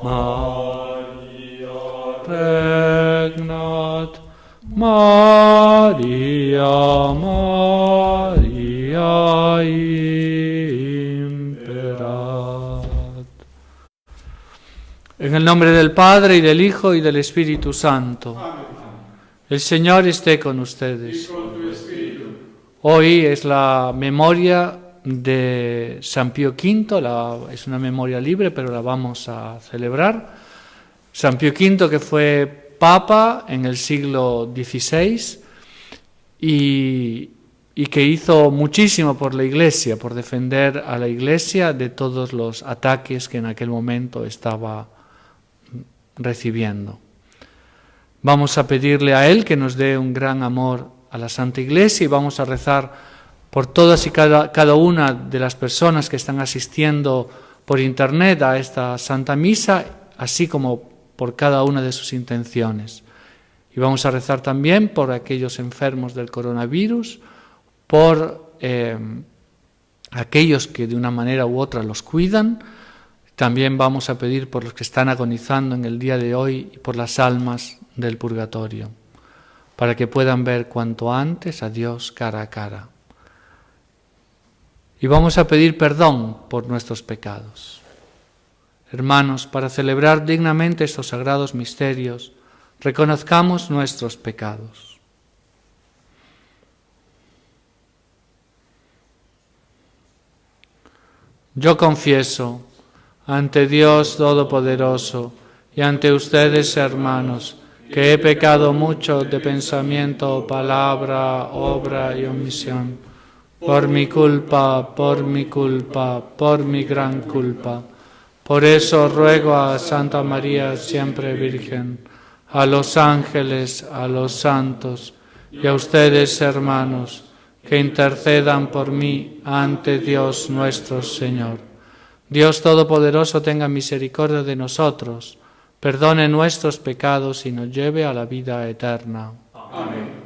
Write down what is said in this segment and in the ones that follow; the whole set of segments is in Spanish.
Maria regnat, Maria, Maria imperat. En el nombre del Padre, y del Hijo, y del Espíritu Santo. Amén. El Señor esté con ustedes. Y con tu espíritu. Hoy es la memoria de San Pío V, es una memoria libre, pero la vamos a celebrar. San Pío V, que fue Papa en el siglo XVI y que hizo muchísimo por la Iglesia, por defender a la Iglesia de todos los ataques que en aquel momento estaba recibiendo. Vamos a pedirle a Él que nos dé un gran amor a la Santa Iglesia y vamos a rezar por todas y cada una de las personas que están asistiendo por internet a esta Santa Misa, así como por cada una de sus intenciones. Y vamos a rezar también por aquellos enfermos del coronavirus, por aquellos que de una manera u otra los cuidan. También vamos a pedir por los que están agonizando en el día de hoy y por las almas del purgatorio, para que puedan ver cuanto antes a Dios cara a cara. Y vamos a pedir perdón por nuestros pecados. Hermanos, para celebrar dignamente estos sagrados misterios, reconozcamos nuestros pecados. Yo confieso ante Dios Todopoderoso y ante ustedes, hermanos, que he pecado mucho de pensamiento, palabra, obra y omisión, por mi culpa, por mi gran culpa. Por eso ruego a Santa María, siempre Virgen, a los ángeles, a los santos y a ustedes, hermanos, que intercedan por mí ante Dios nuestro Señor. Dios Todopoderoso tenga misericordia de nosotros, perdone nuestros pecados y nos lleve a la vida eterna. Amén.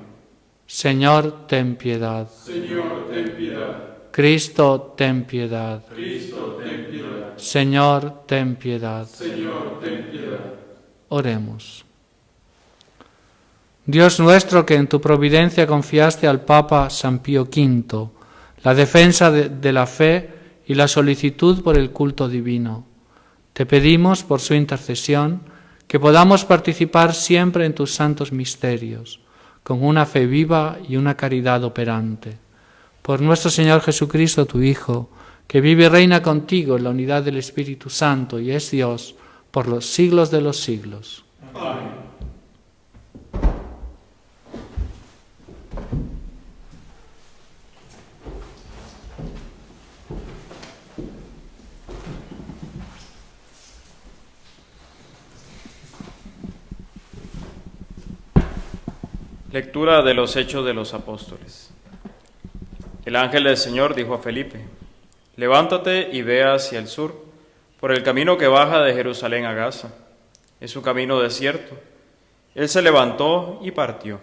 Señor, ten piedad. Señor, ten piedad. Cristo, ten piedad. Cristo, ten piedad. Señor, ten piedad. Señor, ten piedad. Oremos. Dios nuestro, que en tu providencia confiaste al Papa San Pío V la defensa de la fe y la solicitud por el culto divino, te pedimos por su intercesión que podamos participar siempre en tus santos misterios, con una fe viva y una caridad operante. Por nuestro Señor Jesucristo, tu Hijo, que vive y reina contigo en la unidad del Espíritu Santo y es Dios por los siglos de los siglos. Amén. Lectura de los Hechos de los Apóstoles. El ángel del Señor dijo a Felipe: levántate y ve hacia el sur, por el camino que baja de Jerusalén a Gaza. Es un camino desierto. Él se levantó y partió.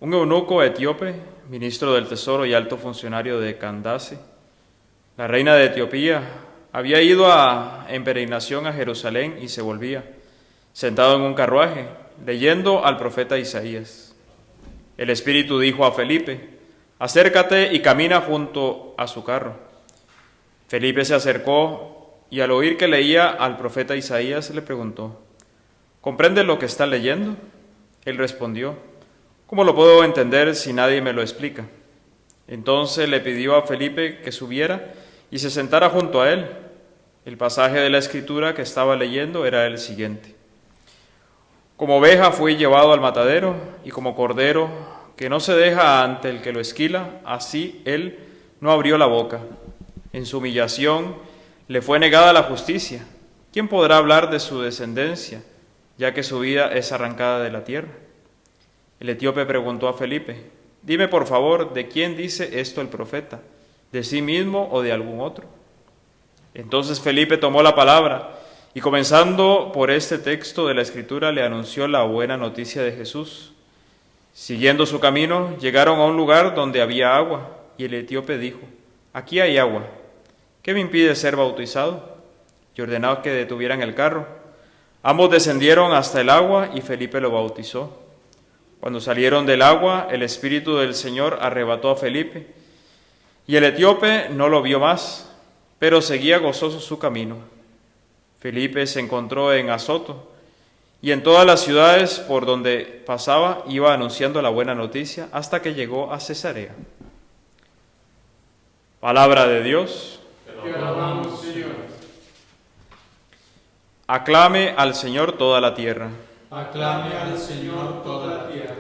Un eunuco etíope, ministro del Tesoro y alto funcionario de Candace, la reina de Etiopía, había ido en peregrinación a Jerusalén y se volvía, sentado en un carruaje, leyendo al profeta Isaías. El Espíritu dijo a Felipe: acércate y camina junto a su carro. Felipe se acercó y al oír que leía al profeta Isaías le preguntó: ¿comprende lo que está leyendo? Él respondió: ¿cómo lo puedo entender si nadie me lo explica? Entonces le pidió a Felipe que subiera y se sentara junto a él. El pasaje de la Escritura que estaba leyendo era el siguiente: como oveja fui llevado al matadero, y como cordero que no se deja ante el que lo esquila, así él no abrió la boca. En su humillación le fue negada la justicia. ¿Quién podrá hablar de su descendencia, ya que su vida es arrancada de la tierra? El etíope preguntó a Felipe: dime por favor, ¿de quién dice esto el profeta? ¿De sí mismo o de algún otro? Entonces Felipe tomó la palabra y comenzando por este texto de la Escritura le anunció la buena noticia de Jesús. Siguiendo su camino, llegaron a un lugar donde había agua, y el etíope dijo: aquí hay agua, ¿qué me impide ser bautizado? y ordenó que detuvieran el carro. Ambos descendieron hasta el agua y Felipe lo bautizó. Cuando salieron del agua, el Espíritu del Señor arrebató a Felipe, y el etíope no lo vio más, pero seguía gozoso su camino. Felipe se encontró en Azoto, y en todas las ciudades por donde pasaba iba anunciando la buena noticia hasta que llegó a Cesarea. Palabra de Dios. Te alabamos, Señor. Aclame al Señor toda la tierra. Aclame al Señor toda la tierra.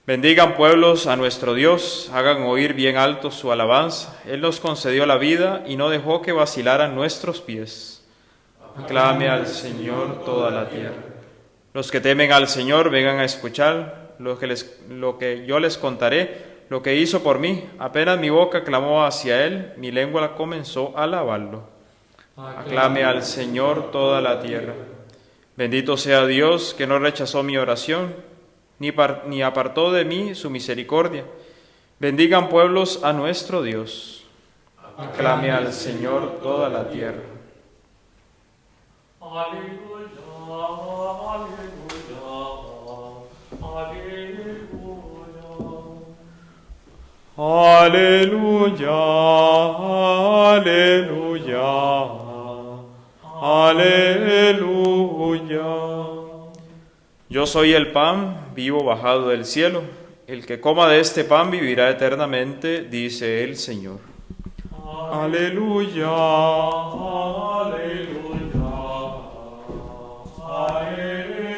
Bendigan pueblos a nuestro Dios, hagan oír bien alto su alabanza. Él nos concedió la vida y no dejó que vacilaran nuestros pies. Aclame al Señor toda la tierra. Los que temen al Señor vengan a escuchar lo que yo les contaré, lo que hizo por mí. Apenas mi boca clamó hacia Él, mi lengua comenzó a alabarlo. Aclame al Señor toda la tierra. Bendito sea Dios que no rechazó mi oración, ni apartó de mí su misericordia. Bendigan pueblos a nuestro Dios. Aclame al Señor toda la tierra. Aleluya, aleluya, aleluya, aleluya, aleluya. Yo soy el pan vivo bajado del cielo. El que coma de este pan vivirá eternamente, dice el Señor. Aleluya, aleluya, aleluya.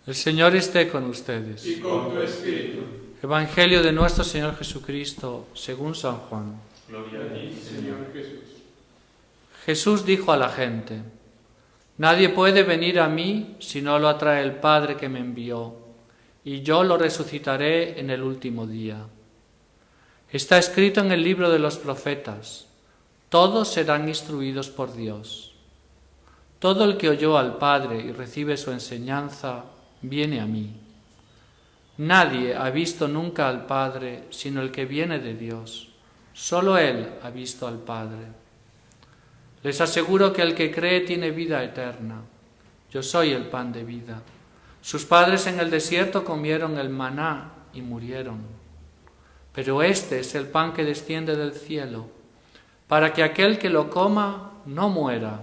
El Señor esté con ustedes. Y con tu espíritu. Evangelio de nuestro Señor Jesucristo, según San Juan. Gloria a ti, Señor Jesús. Jesús dijo a la gente: Nadie puede venir a mí si no lo atrae el Padre que me envió, y yo lo resucitaré en el último día. Está escrito en el libro de los profetas: todos serán instruidos por Dios. Todo el que oyó al Padre y recibe su enseñanza, viene a mí. Nadie ha visto nunca al Padre sino el que viene de Dios. Solo Él ha visto al Padre. Les aseguro que el que cree tiene vida eterna. Yo soy el pan de vida. Sus padres en el desierto comieron el maná y murieron. Pero este es el pan que desciende del cielo, para que aquel que lo coma no muera.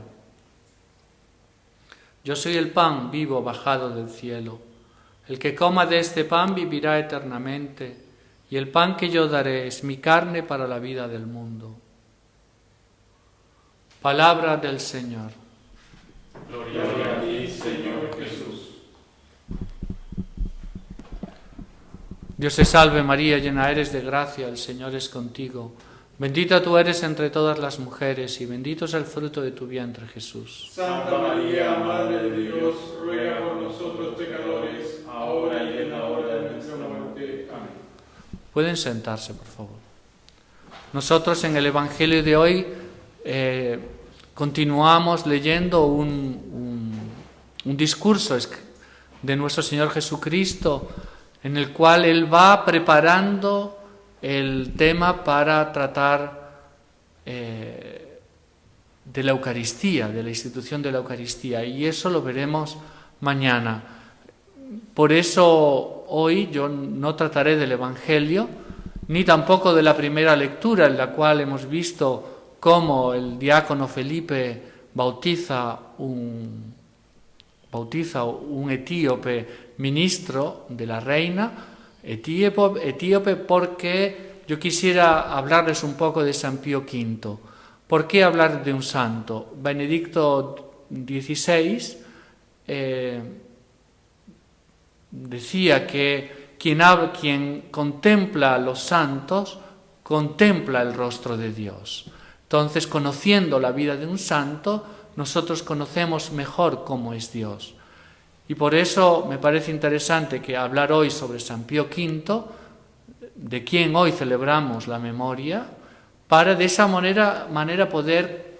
Yo soy el pan vivo bajado del cielo. El que coma de este pan vivirá eternamente, y el pan que yo daré es mi carne para la vida del mundo. Palabra del Señor. Gloria a ti, Señor Jesús. Dios te salve María, llena eres de gracia, el Señor es contigo. Bendita tú eres entre todas las mujeres y bendito es el fruto de tu vientre, Jesús. Santa María, Madre de Dios, ruega por nosotros pecadores, ahora y en la hora de nuestra muerte. Amén. Pueden sentarse, por favor. Nosotros en el Evangelio de hoy continuamos leyendo un discurso de nuestro Señor Jesucristo en el cual Él va preparando el tema para tratar de la Eucaristía, de la institución de la Eucaristía, y eso lo veremos mañana. Por eso hoy yo no trataré del Evangelio, ni tampoco de la primera lectura, en la cual hemos visto cómo el diácono Felipe bautiza un etíope ministro de la reina, etíope, porque yo quisiera hablarles un poco de San Pío V. ¿Por qué hablar de un santo? Benedicto XVI decía que quien contempla a los santos, contempla el rostro de Dios. Entonces, conociendo la vida de un santo, nosotros conocemos mejor cómo es Dios. Y por eso me parece interesante que hablar hoy sobre San Pío V, de quien hoy celebramos la memoria, para de esa manera poder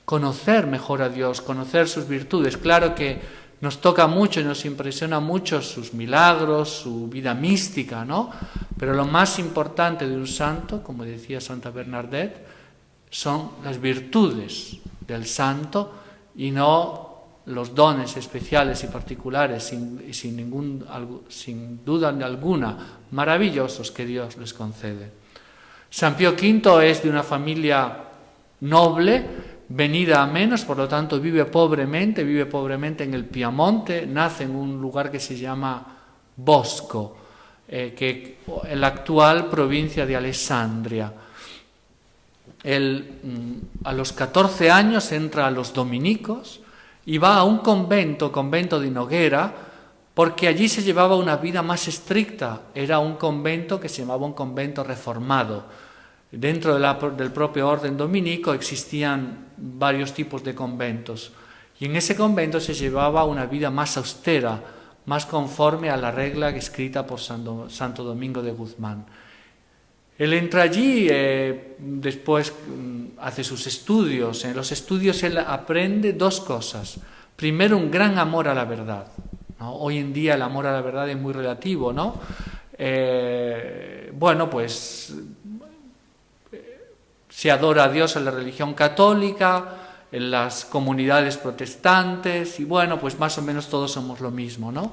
conocer mejor a Dios, conocer sus virtudes. Claro que nos toca mucho y nos impresiona mucho sus milagros, su vida mística, ¿no? Pero lo más importante de un santo, como decía Santa Bernadette, son las virtudes del santo y no los dones especiales y particulares, sin duda alguna, maravillosos que Dios les concede. San Pío V es de una familia noble, venida a menos, por lo tanto vive pobremente en el Piamonte, nace en un lugar que se llama Bosco, que en la actual provincia de Alessandria. Él a los 14 años entra a los dominicos y va a un convento de Noguera, porque allí se llevaba una vida más estricta. Era un convento que se llamaba un convento reformado. Dentro del propio orden dominico existían varios tipos de conventos, y en ese convento se llevaba una vida más austera, más conforme a la regla escrita por Santo Domingo de Guzmán. Él entra allí, después hace sus estudios. En los estudios él aprende dos cosas. Primero, un gran amor a la verdad, ¿no? Hoy en día el amor a la verdad es muy relativo, ¿no? Se adora a Dios en la religión católica, en las comunidades protestantes, y pues más o menos todos somos lo mismo, ¿no?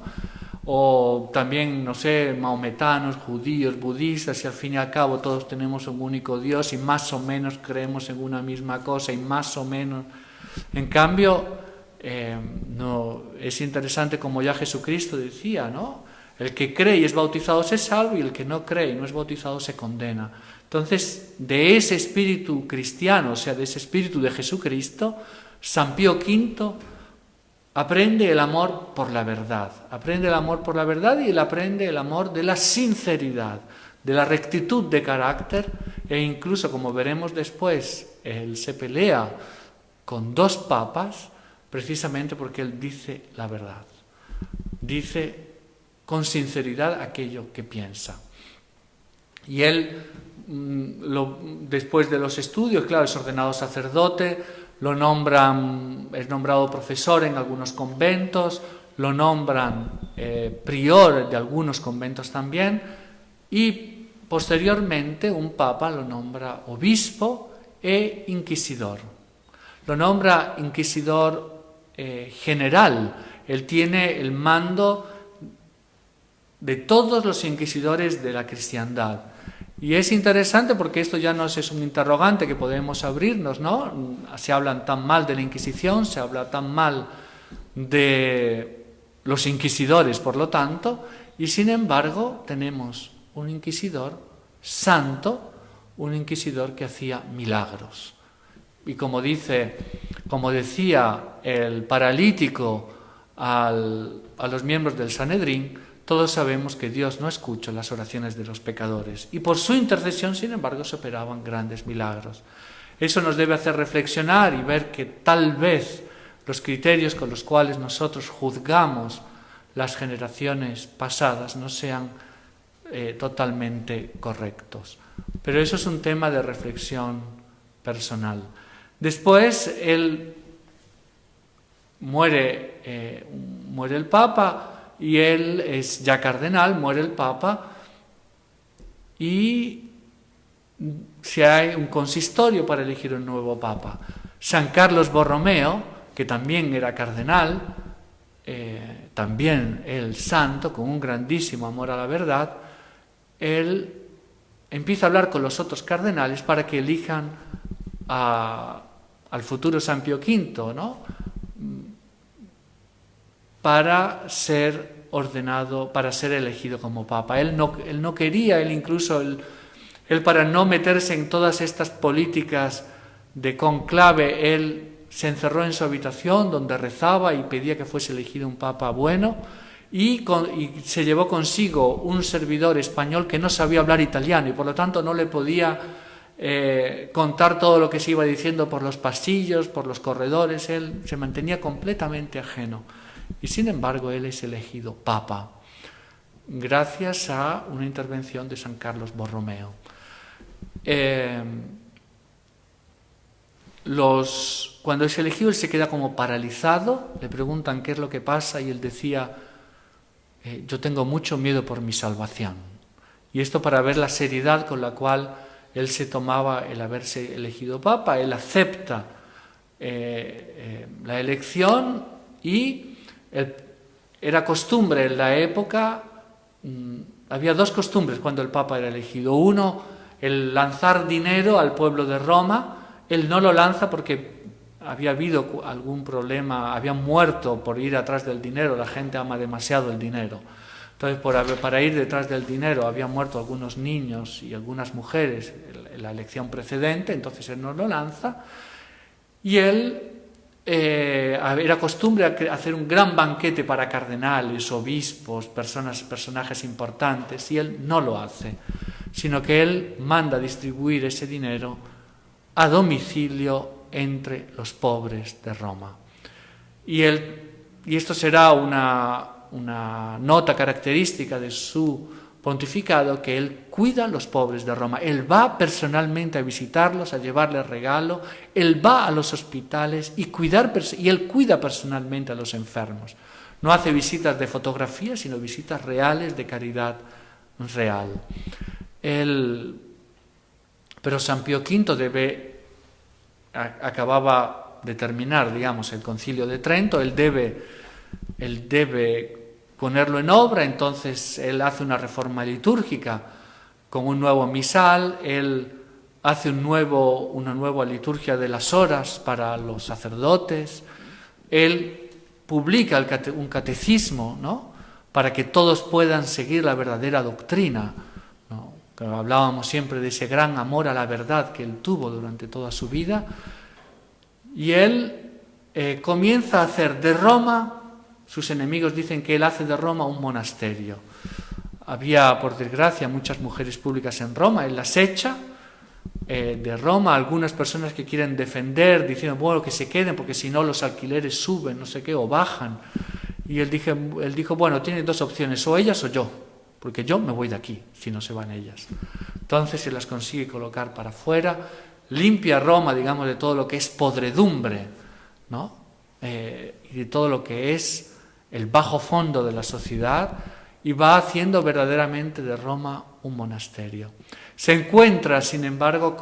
O también, no sé, maometanos, judíos, budistas, y al fin y al cabo todos tenemos un único Dios y más o menos creemos en una misma cosa y más o menos. En cambio, no, es interesante como ya Jesucristo decía, ¿no? El que cree y es bautizado se salva, y el que no cree y no es bautizado se condena. Entonces, de ese espíritu cristiano, o sea, de ese espíritu de Jesucristo, San Pío V aprende el amor por la verdad. Aprende el amor por la verdad, y él aprende el amor de la sinceridad, de la rectitud de carácter, e incluso, como veremos después, él se pelea con dos papas precisamente porque él dice la verdad. Dice con sinceridad aquello que piensa. Y él, después de los estudios, claro, es ordenado sacerdote, es nombrado profesor en algunos conventos, lo nombran prior de algunos conventos también, y posteriormente un papa lo nombra obispo e inquisidor. Lo nombra inquisidor general. Él tiene el mando de todos los inquisidores de la cristiandad. Y es interesante porque esto ya no es un interrogante que podemos abrirnos, ¿no? Se hablan tan mal de la Inquisición, se habla tan mal de los inquisidores, por lo tanto, y sin embargo tenemos un inquisidor santo, un inquisidor que hacía milagros. Y como decía el paralítico a los miembros del Sanedrín, todos sabemos que Dios no escucha las oraciones de los pecadores, y por su intercesión, sin embargo, se operaban grandes milagros. Eso nos debe hacer reflexionar y ver que tal vez los criterios con los cuales nosotros juzgamos las generaciones pasadas no sean totalmente correctos. Pero eso es un tema de reflexión personal. Después muere el Papa, y él es ya cardenal, muere el Papa, y se hay un consistorio para elegir un nuevo Papa. San Carlos Borromeo, que también era cardenal, también el santo, con un grandísimo amor a la verdad, él empieza a hablar con los otros cardenales para que elijan al futuro San Pío V, ¿no? Para ser ordenado, para ser elegido como Papa. Él no quería, él para no meterse en todas estas políticas de conclave, él se encerró en su habitación donde rezaba y pedía que fuese elegido un Papa bueno, y se llevó consigo un servidor español que no sabía hablar italiano y por lo tanto no le podía contar todo lo que se iba diciendo por los pasillos, por los corredores. Él se mantenía completamente ajeno. Y sin embargo, él es elegido Papa, gracias a una intervención de San Carlos Borromeo. cuando es elegido, él se queda como paralizado, le preguntan qué es lo que pasa y él decía, yo tengo mucho miedo por mi salvación. Y esto para ver la seriedad con la cual él se tomaba el haberse elegido papa. Él acepta la elección y era costumbre en la época, había dos costumbres cuando el papa era elegido. Uno, el lanzar dinero al pueblo de Roma. Él no lo lanza porque había habido algún problema, habían muerto por ir atrás del dinero, la gente ama demasiado el dinero. Entonces, para ir detrás del dinero habían muerto algunos niños y algunas mujeres en la elección precedente, entonces él no lo lanza. Y él, era costumbre hacer un gran banquete para cardenales, obispos, personajes importantes, y él no lo hace, sino que él manda distribuir ese dinero a domicilio entre los pobres de Roma. Y esto será una nota característica de su pontificado, que él cuida a los pobres de Roma. Él va personalmente a visitarlos, a llevarles regalo, él va a los hospitales y él cuida personalmente a los enfermos. No hace visitas de fotografía, sino visitas reales de caridad real. Pero San Pío V acababa de terminar, digamos, el Concilio de Trento, él debe ponerlo en obra, entonces él hace una reforma litúrgica con un nuevo misal, él hace una nueva liturgia de las horas para los sacerdotes, él publica un catecismo, ¿no?, para que todos puedan seguir la verdadera doctrina, ¿no? Hablábamos siempre de ese gran amor a la verdad que él tuvo durante toda su vida, y él comienza a hacer de Roma, sus enemigos dicen que él hace de Roma un monasterio. Había, por desgracia, muchas mujeres públicas en Roma, él las echa de Roma, algunas personas que quieren defender, diciendo, bueno, que se queden, porque si no los alquileres suben, no sé qué, o bajan. Y él dijo, bueno, tienen dos opciones, o ellas o yo, porque yo me voy de aquí, si no se van ellas. Entonces se las consigue colocar para afuera, limpia Roma, digamos, de todo lo que es podredumbre, ¿no?, y de todo lo que es el bajo fondo de la sociedad, y va haciendo verdaderamente de Roma un monasterio. Se encuentra, sin embargo,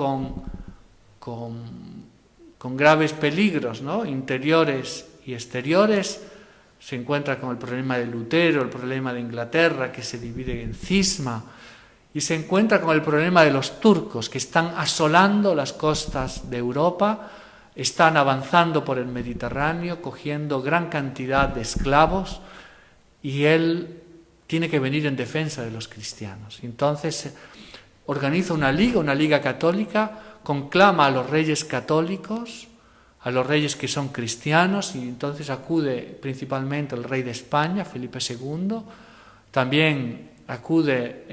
con graves peligros, ¿no?, interiores y exteriores. Se encuentra con el problema de Lutero, el problema de Inglaterra, que se divide en cisma, y se encuentra con el problema de los turcos, que están asolando las costas de Europa, están avanzando por el Mediterráneo, cogiendo gran cantidad de esclavos, y él tiene que venir en defensa de los cristianos. Entonces organiza una liga católica, conclama a los reyes católicos, a los reyes que son cristianos, y entonces acude principalmente el rey de España, Felipe II, también acude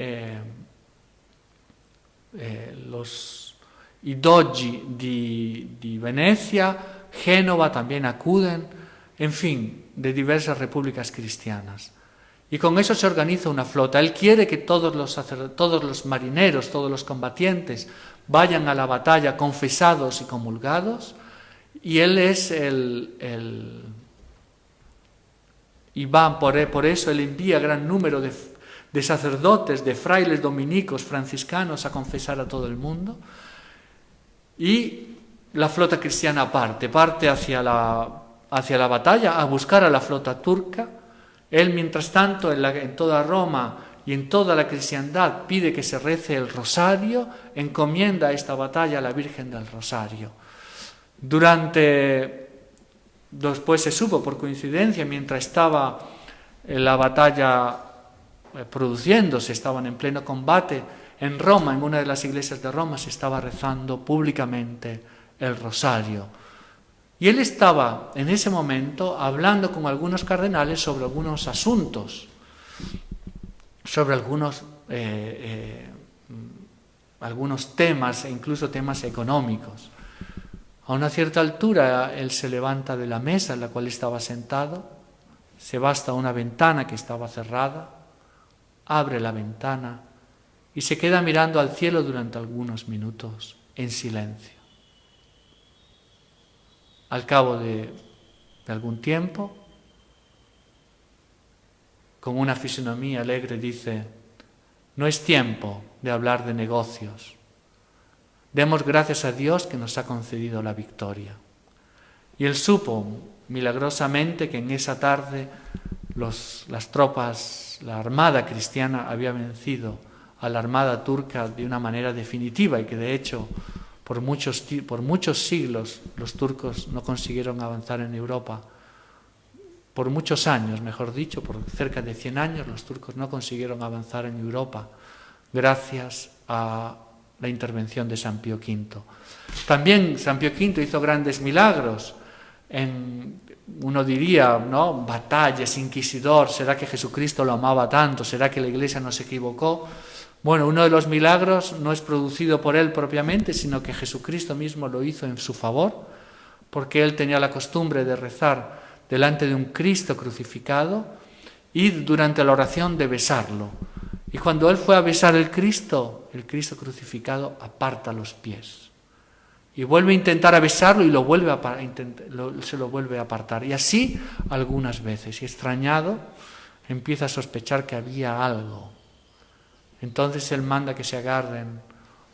i dogi di Venecia, Génova también acuden, en fin, de diversas repúblicas cristianas. Y con eso se organiza una flota. Él quiere que todos los marineros, todos los combatientes vayan a la batalla confesados y comulgados, y él es y va por eso él envía gran número de sacerdotes, de frailes dominicos, franciscanos a confesar a todo el mundo. Y la flota cristiana parte hacia la batalla a buscar a la flota turca. Él, mientras tanto, en toda Roma y en toda la cristiandad pide que se rece el rosario, encomienda esta batalla a la Virgen del Rosario. Después se supo, por coincidencia, mientras estaba la batalla produciéndose, estaban en pleno combate, en Roma, en una de las iglesias de Roma, se estaba rezando públicamente el rosario. Y él estaba en ese momento hablando con algunos cardenales sobre algunos asuntos, sobre algunos temas, e incluso temas económicos. A una cierta altura, él se levanta de la mesa en la cual estaba sentado, se va hasta una ventana que estaba cerrada, abre la ventana y se queda mirando al cielo durante algunos minutos en silencio. al cabo de algún tiempo, con una fisonomía alegre dice: no es tiempo de hablar de negocios. Demos gracias a Dios que nos ha concedido la victoria. Y él supo milagrosamente que en esa tarde las tropas, la armada cristiana había vencido a la armada turca de una manera definitiva, y que de hecho por muchos siglos los turcos no consiguieron avanzar en Europa. Por muchos años, mejor dicho, por cerca de 100 años, los turcos no consiguieron avanzar en Europa gracias a la intervención de San Pío V. También San Pío V hizo grandes milagros. Uno diría, ¿no?, batallas, inquisidor, ¿será que Jesucristo lo amaba tanto? ¿Será que la Iglesia no se equivocó? Bueno, uno de los milagros no es producido por él propiamente, sino que Jesucristo mismo lo hizo en su favor, porque él tenía la costumbre de rezar delante de un Cristo crucificado y durante la oración de besarlo. Y cuando él fue a besar el Cristo crucificado aparta los pies. Y vuelve a intentar a besarlo y se lo vuelve a apartar. Y así algunas veces. Y extrañado, empieza a sospechar que había algo. Entonces él manda que se agarren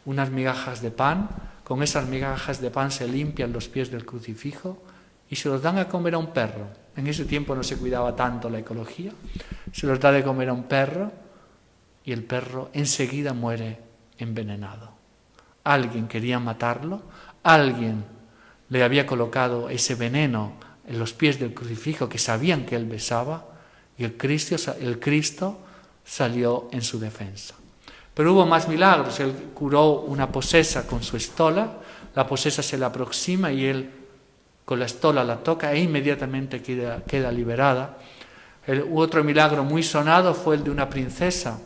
unas migajas de pan. Con esas migajas de pan se limpian los pies del crucifijo y se los dan a comer a un perro. En ese tiempo no se cuidaba tanto la ecología. Se los da de comer a un perro y el perro enseguida muere envenenado. Alguien quería matarlo, alguien le había colocado ese veneno en los pies del crucifijo que sabían que él besaba, y el Cristo salió en su defensa. Pero hubo más milagros. Él curó una posesa con su estola, la posesa se le aproxima y él con la estola la toca e inmediatamente queda liberada. Otro milagro muy sonado fue el de una princesa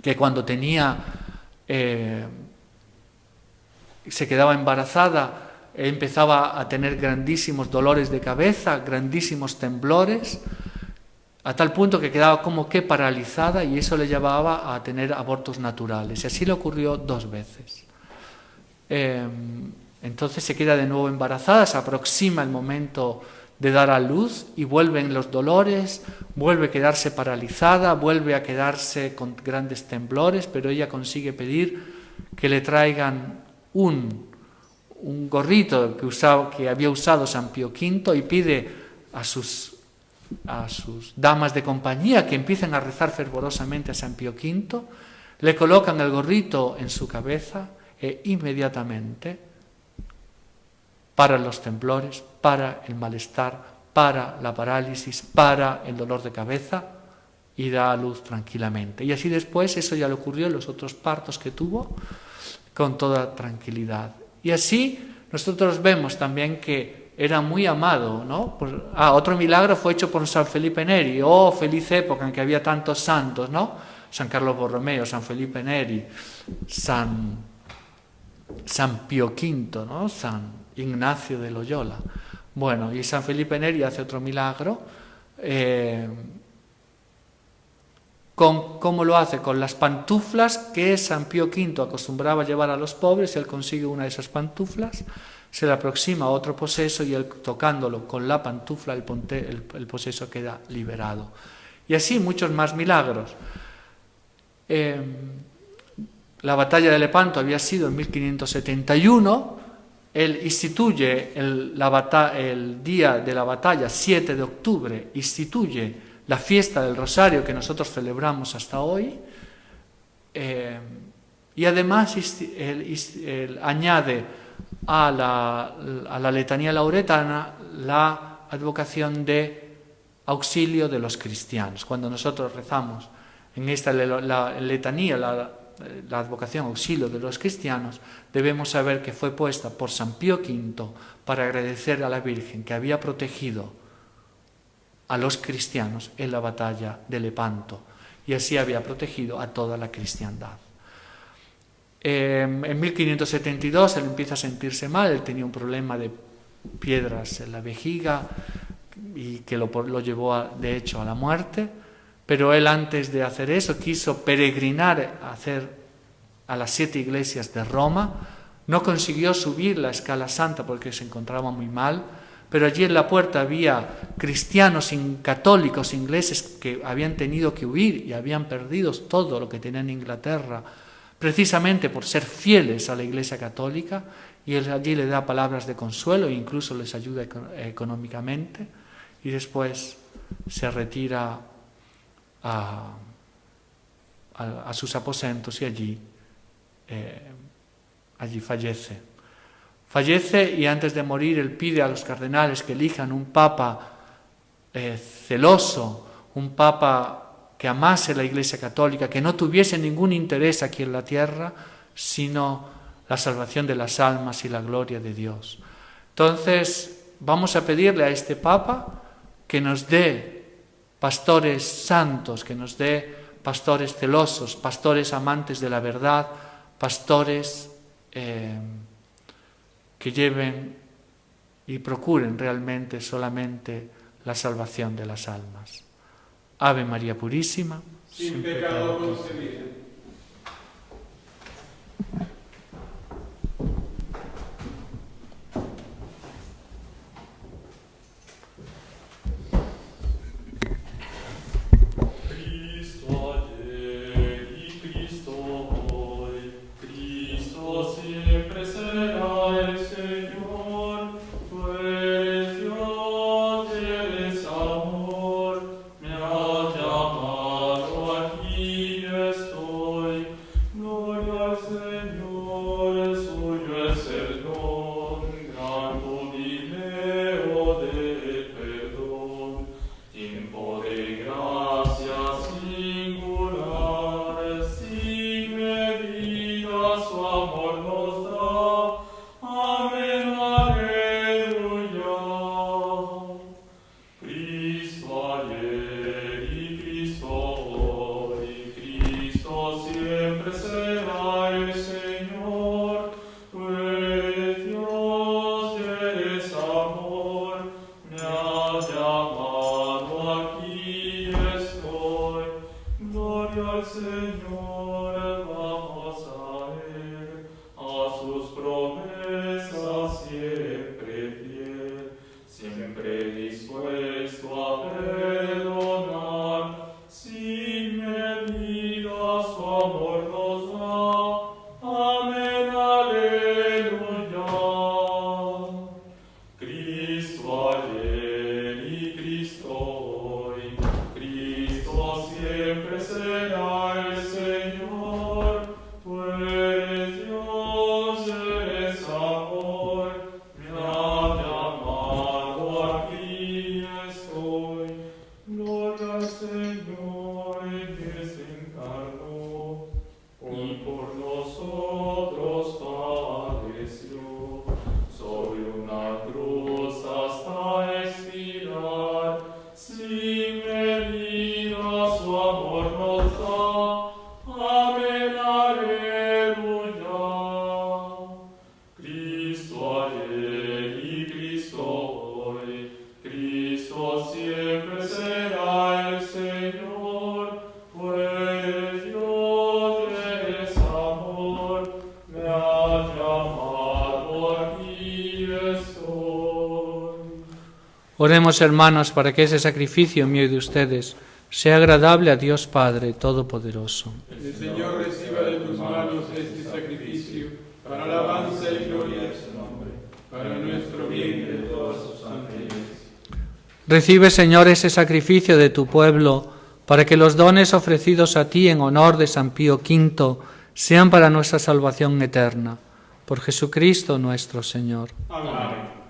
que cuando se quedaba embarazada, empezaba a tener grandísimos dolores de cabeza, grandísimos temblores, a tal punto que quedaba como que paralizada, y eso le llevaba a tener abortos naturales. Y así le ocurrió 2 veces. Entonces se queda de nuevo embarazada, se aproxima el momento de dar a luz y vuelven los dolores, vuelve a quedarse paralizada, vuelve a quedarse con grandes temblores, pero ella consigue pedir que le traigan un gorrito que había usado San Pío V, y pide a sus damas de compañía que empiecen a rezar fervorosamente a San Pío V, le colocan el gorrito en su cabeza e inmediatamente para los temblores, para el malestar, para la parálisis, para el dolor de cabeza, y da a luz tranquilamente. Y así después, eso ya le ocurrió en los otros partos que tuvo, con toda tranquilidad. Y así nosotros vemos también que era muy amado, ¿no? Otro milagro fue hecho por San Felipe Neri. Oh, feliz época en que había tantos santos, ¿no? San Carlos Borromeo, San Felipe Neri, San Pío V, ¿no? San Ignacio de Loyola. Bueno, y San Felipe Neri hace otro milagro. ¿Cómo lo hace? Con las pantuflas que San Pío V acostumbraba llevar a los pobres. Él consigue una de esas pantuflas, se le aproxima a otro poseso y él, tocándolo con la pantufla, el poseso queda liberado. Y así muchos más milagros. La batalla de Lepanto había sido en 1571. Él instituye el día de la batalla, 7 de octubre, instituye la fiesta del Rosario que nosotros celebramos hasta hoy, y además él añade a la letanía lauretana la advocación de auxilio de los cristianos. Cuando nosotros rezamos en esta letanía la advocación auxilio de los cristianos, debemos saber que fue puesta por San Pío V para agradecer a la Virgen que había protegido a los cristianos en la batalla de Lepanto, y así había protegido a toda la cristiandad. En 1572 él empieza a sentirse mal. Él tenía un problema de piedras en la vejiga y que lo llevó de hecho a la muerte, pero él, antes de hacer eso, quiso peregrinar a las 7 iglesias de Roma, No consiguió subir la escala santa porque se encontraba muy mal, pero allí en la puerta había cristianos católicos ingleses que habían tenido que huir y habían perdido todo lo que tenían en Inglaterra, precisamente por ser fieles a la Iglesia católica, y él allí le da palabras de consuelo e incluso les ayuda económicamente, y después se retira a sus aposentos y allí fallece. Fallece y antes de morir él pide a los cardenales que elijan un papa celoso, un papa que amase la Iglesia católica, que no tuviese ningún interés aquí en la tierra, sino la salvación de las almas y la gloria de Dios. Entonces vamos a pedirle a este papa que nos dé pastores santos, que nos dé pastores celosos, pastores amantes de la verdad, pastores que lleven y procuren realmente solamente la salvación de las almas. Ave María Purísima, sin pecado concebida. Oremos, hermanos, para que ese sacrificio mío y de ustedes sea agradable a Dios Padre Todopoderoso. El Señor reciba de tus manos este sacrificio para alabanza y gloria de su nombre, para nuestro bien y de toda su santa Iglesia. Recibe, Señor, ese sacrificio de tu pueblo, para que los dones ofrecidos a ti en honor de San Pío V sean para nuestra salvación eterna. Por Jesucristo nuestro Señor. Amén.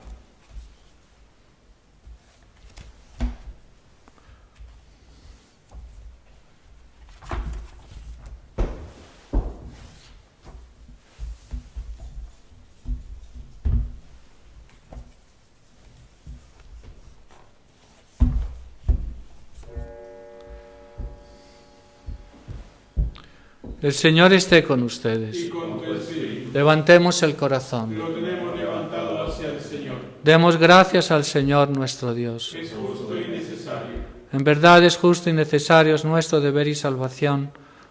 El Señor esté con ustedes. Y con tu espíritu. Levantemos el corazón. Lo tenemos levantado hacia el Señor. Demos gracias al Señor nuestro Dios. Es justo y necesario. En verdad es justo y necesario, es nuestro deber y salvación,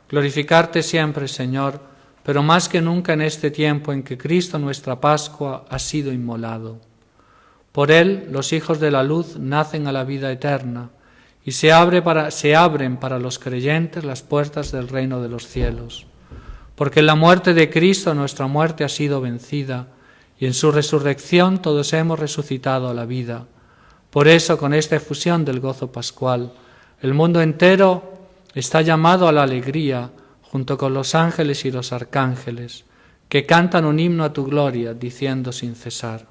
glorificarte siempre, Señor, pero más que nunca en este tiempo en que Cristo nuestra Pascua ha sido inmolado. Por él los hijos de la luz nacen a la vida eterna y se abren para los creyentes las puertas del reino de los cielos. Porque en la muerte de Cristo nuestra muerte ha sido vencida y en su resurrección todos hemos resucitado a la vida. Por eso, con esta efusión del gozo pascual, el mundo entero está llamado a la alegría junto con los ángeles y los arcángeles, que cantan un himno a tu gloria, diciendo sin cesar: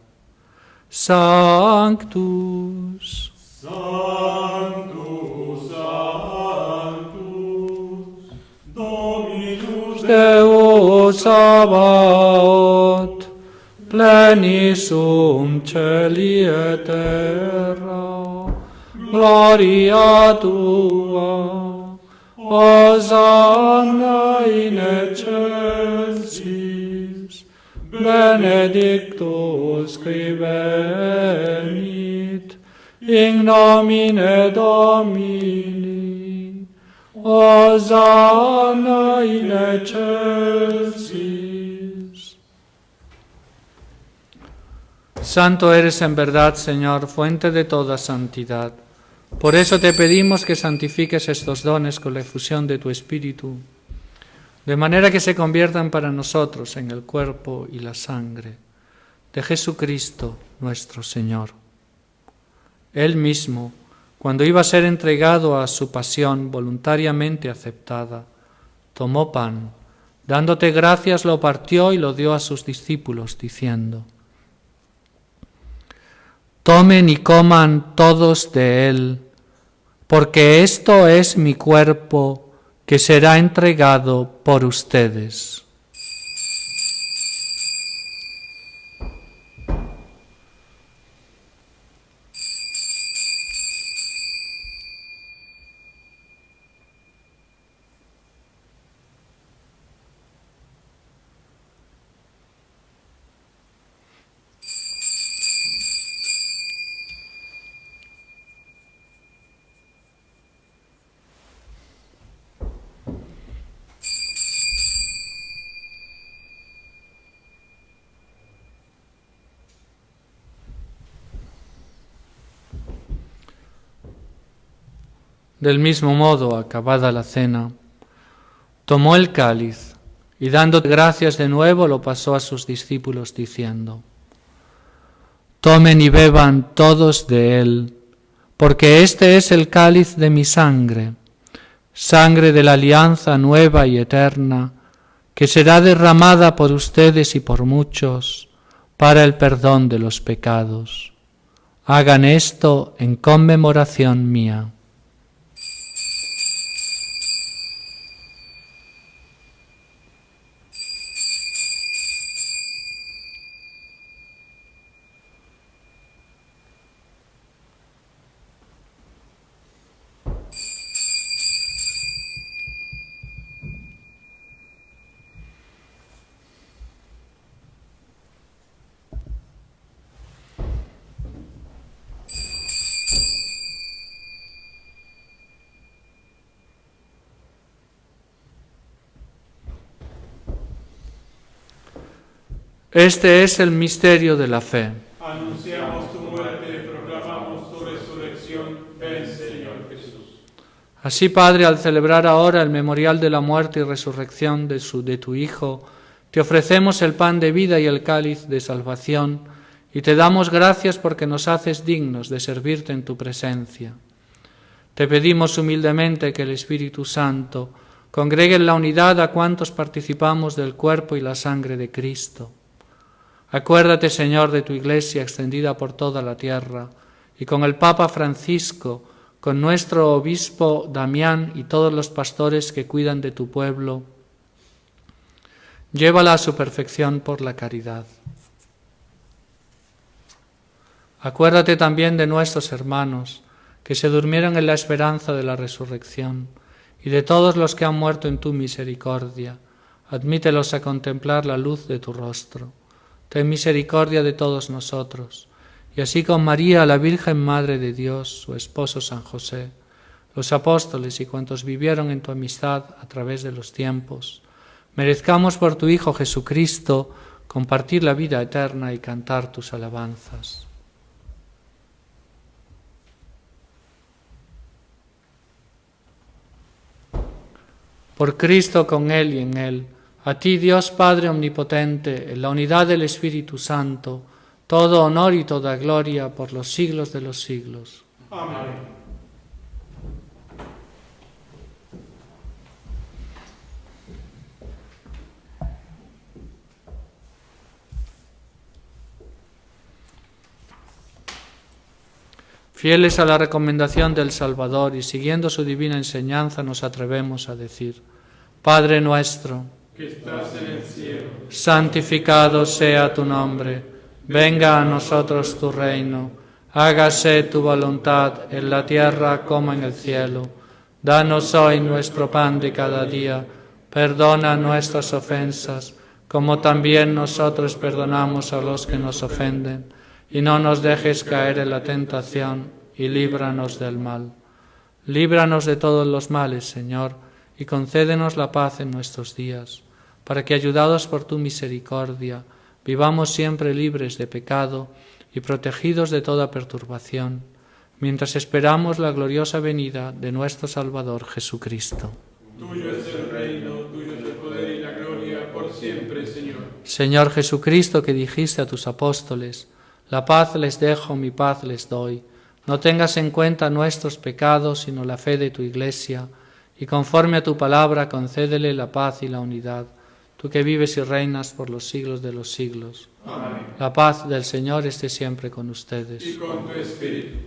Sanctus, Sanctus, Sanctus, Dominus Deus Sabaoth, plenis sum celi et terra, gloria tua, Hosanna in excelsis, benedictus qui venit, in nomine Domini, Hosanna in excelsis. Santo eres en verdad, Señor, fuente de toda santidad. Por eso te pedimos que santifiques estos dones con la efusión de tu Espíritu, de manera que se conviertan para nosotros en el cuerpo y la sangre de Jesucristo nuestro Señor. Él mismo, cuando iba a ser entregado a su pasión voluntariamente aceptada, tomó pan, dándote gracias, lo partió y lo dio a sus discípulos, diciendo: Tomen y coman todos de él, porque esto es mi cuerpo que será entregado por ustedes. Del mismo modo, acabada la cena, tomó el cáliz y dando gracias de nuevo lo pasó a sus discípulos diciendo: Tomen y beban todos de él, porque este es el cáliz de mi sangre, sangre de la alianza nueva y eterna, que será derramada por ustedes y por muchos para el perdón de los pecados. Hagan esto en conmemoración mía. Este es el misterio de la fe. Anunciamos tu muerte, proclamamos tu resurrección. Ven, Señor Jesús. Así, Padre, al celebrar ahora el memorial de la muerte y resurrección de tu Hijo, te ofrecemos el pan de vida y el cáliz de salvación, y te damos gracias porque nos haces dignos de servirte en tu presencia. Te pedimos humildemente que el Espíritu Santo congregue en la unidad a cuantos participamos del cuerpo y la sangre de Cristo. Acuérdate, Señor, de tu Iglesia extendida por toda la tierra, y con el Papa Francisco, con nuestro obispo Damián y todos los pastores que cuidan de tu pueblo, llévala a su perfección por la caridad. Acuérdate también de nuestros hermanos que se durmieron en la esperanza de la resurrección, y de todos los que han muerto en tu misericordia. Admítelos a contemplar la luz de tu rostro. Ten misericordia de todos nosotros, y así con María, la Virgen Madre de Dios, su esposo San José, los apóstoles y cuantos vivieron en tu amistad a través de los tiempos, merezcamos por tu Hijo Jesucristo compartir la vida eterna y cantar tus alabanzas. Por Cristo, con Él y en Él, a ti, Dios Padre Omnipotente, en la unidad del Espíritu Santo, todo honor y toda gloria por los siglos de los siglos. Amén. Fieles a la recomendación del Salvador y siguiendo su divina enseñanza, nos atrevemos a decir: Padre nuestro, Que estás en el cielo, santificado sea tu nombre, venga a nosotros tu reino, hágase tu voluntad en la tierra como en el cielo. Danos hoy nuestro pan de cada día, perdona nuestras ofensas, como también nosotros perdonamos a los que nos ofenden. Y no nos dejes caer en la tentación, y líbranos del mal. Líbranos de todos los males, Señor, y concédenos la paz en nuestros días, para que, ayudados por tu misericordia, vivamos siempre libres de pecado y protegidos de toda perturbación, mientras esperamos la gloriosa venida de nuestro Salvador Jesucristo. tuyo es el reino, tuyo es el poder y la gloria por siempre, Señor. Señor Jesucristo, que dijiste a tus apóstoles: la paz les dejo, mi paz les doy. No tengas en cuenta nuestros pecados, sino la fe de tu Iglesia, y conforme a tu palabra concédele la paz y la unidad, tú que vives y reinas por los siglos de los siglos. Amén. La paz del Señor esté siempre con ustedes. Y con tu espíritu.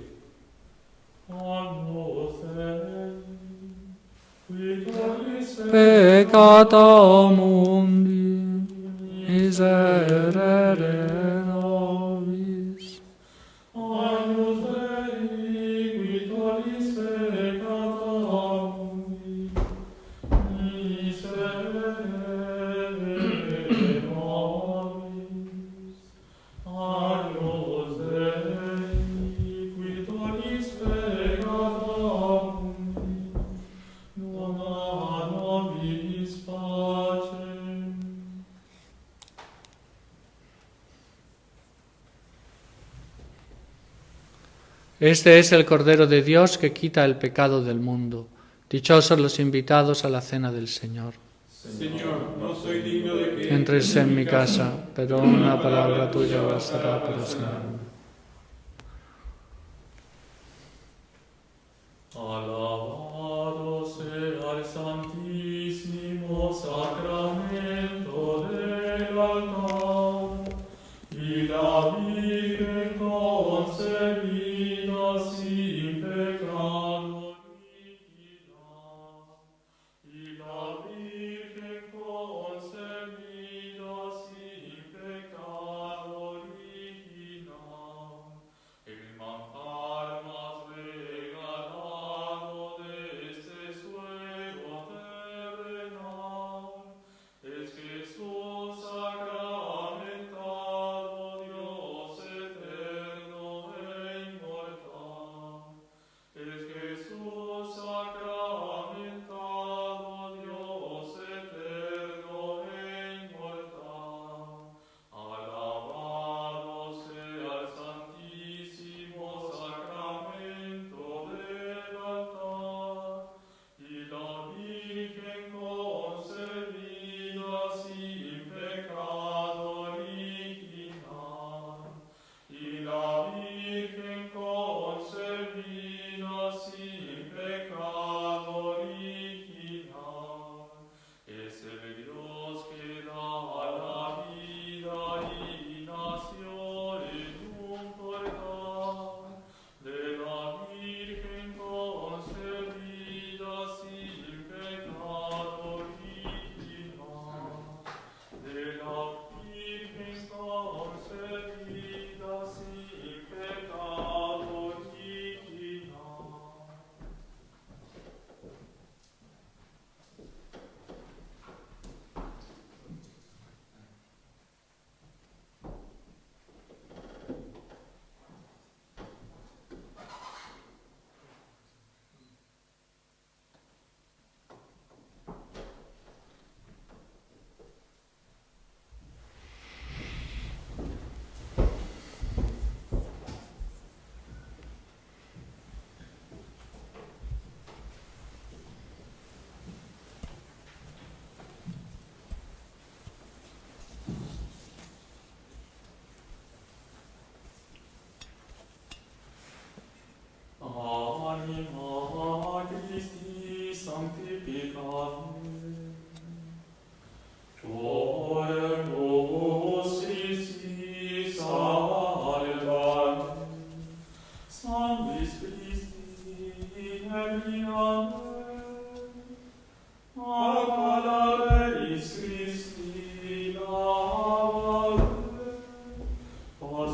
Peccata mundi, miserere nobis. Agnus Dei, qui tollis peccata mundi, miserere nobis. Agnus Dei, qui tollis peccata mundi, dona nobis pacem. Este es el Cordero de Dios que quita el pecado del mundo. Dichosos los invitados a la cena del Señor. Señor, no soy digno de que Entres en mi casa, pero una palabra tuya bastará para sanarme. Alabado sea el santísimo sacramento del altar y la Virgen concebida sin pecado original, y la Virgen concebida sin pecado original, el manjar más regalado de este suelo terrenal es Jesús sacramentado, Dios eterno.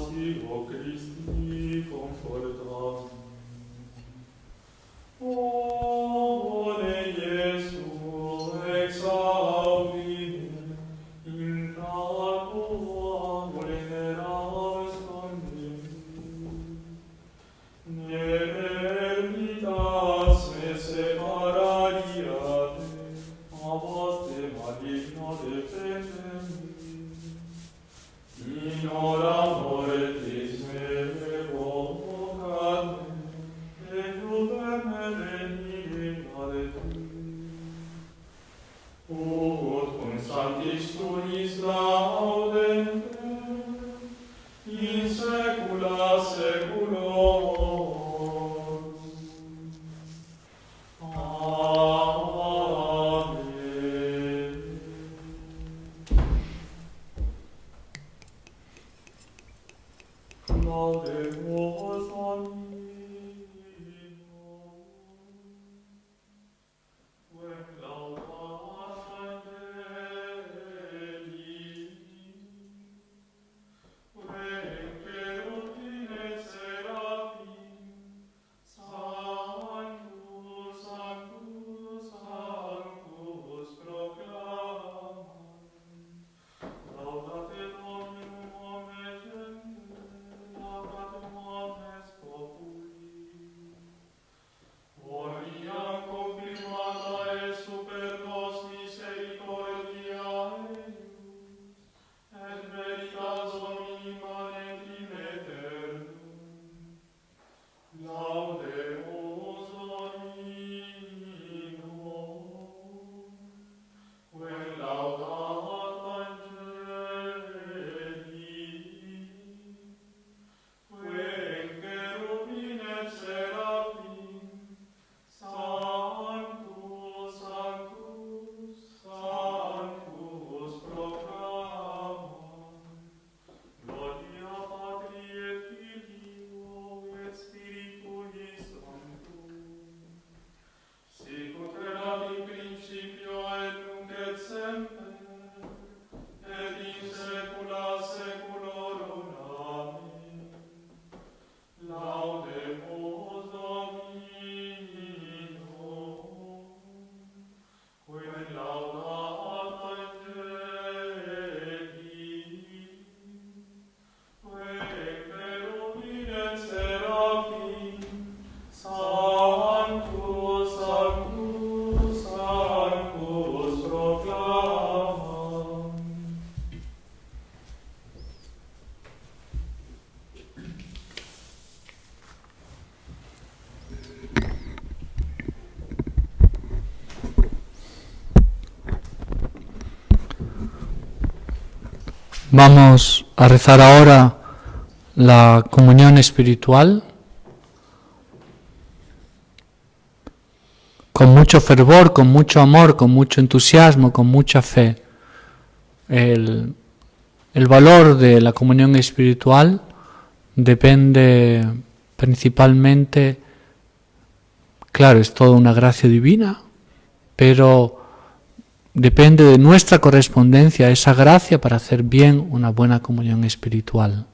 Pasio Christi confortam. Ore Iesu exaudi in tua vulneravis condivi. Ne vermitas me separariate a vos de maligno defendem. In hora mortis me convocate, et udem venire ad te. Ut cum sanctis tuis laudem te, in saecula saeculorum. Amen. Laudemus Domino. Quem laudamus Angeli. Quem cherubim et seraphim. Sanctus, Sanctus, Sanctus proclamam. Laudate Dominum omnes gentes, laudatum omnes populi. Gloria confirmata est super nos misericordia eius, et veritas Domini manetim aeternum. Laudemus Domino. Quem laudat Angeli, quem cherubim et seraphim, Sanctus, Sanctus, Sanctus proclamam. Gloria Patri et Filio et Spiritui Sancto. Sicut erat in principio et nunc et semper, et in saecula saeculorum. Amen. Laudemus Domino. Quem laudat Angeli, quem cherubim et seraphim, Sanctus, Sanctus, Sanctus proclamam. Vamos a rezar ahora la comunión espiritual con mucho fervor, con mucho amor, con mucho entusiasmo, con mucha fe. El valor de la comunión espiritual depende principalmente, claro, es toda una gracia divina, pero depende de nuestra correspondencia a esa gracia para hacer bien una buena comunión espiritual.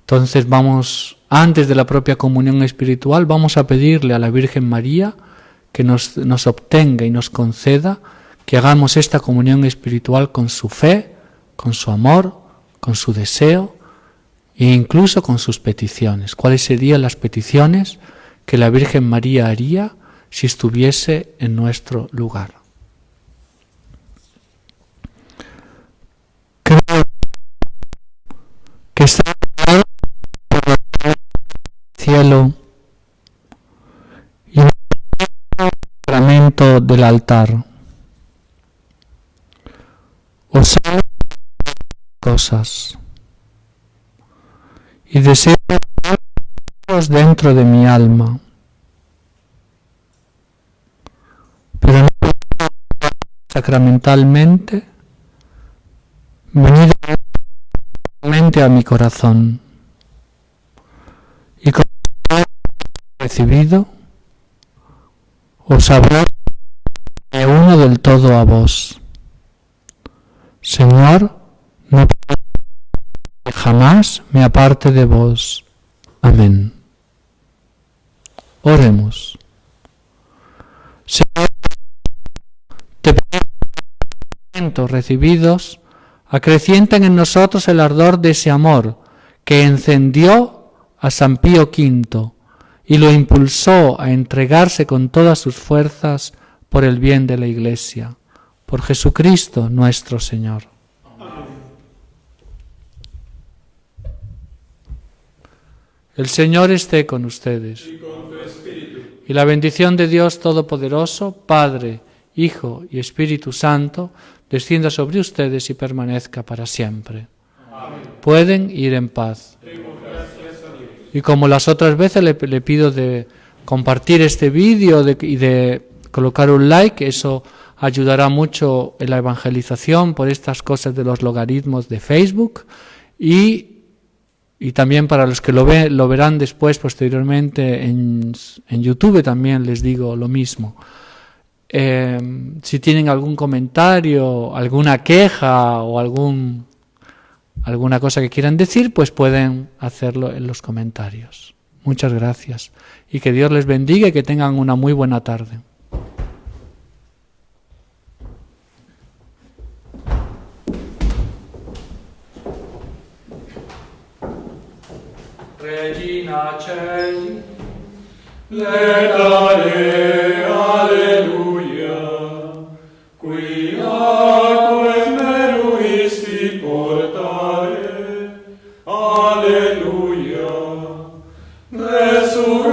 Entonces vamos, antes de la propia comunión espiritual, vamos a pedirle a la Virgen María que nos obtenga y nos conceda que hagamos esta comunión espiritual con su fe, con su amor, con su deseo e incluso con sus peticiones. ¿Cuáles serían las peticiones que la Virgen María haría si estuviese en nuestro lugar? Creo que está por el cielo y el sacramento del altar. Os amo cosas y deseo dentro de mi alma, pero no sacramentalmente. Venid a mi corazón y con el recibido os abro me uno del todo a vos. Señor, no jamás me aparte de vos. Amén. Oremos. Señor, te pedimos recibidos, acrecienten en nosotros el ardor de ese amor que encendió a San Pío V y lo impulsó a entregarse con todas sus fuerzas por el bien de la Iglesia. Por Jesucristo nuestro Señor. El Señor esté con ustedes. Y con tu espíritu. Y la bendición de Dios Todopoderoso, Padre, Hijo y Espíritu Santo, descienda sobre ustedes y permanezca para siempre. Amén. Pueden ir en paz. Demos gracias a Dios. Y como las otras veces le pido de compartir este vídeo y de colocar un like, eso ayudará mucho en la evangelización por estas cosas de los logaritmos de Facebook y también para los que lo verán después, posteriormente en YouTube también les digo lo mismo. Si tienen algún comentario, alguna queja o alguna cosa que quieran decir, pues pueden hacerlo en los comentarios. Muchas gracias y que Dios les bendiga y que tengan una muy buena tarde. Regina Celi, Letare, alleluia, quiaque meruisti portare, alleluia, resurrectio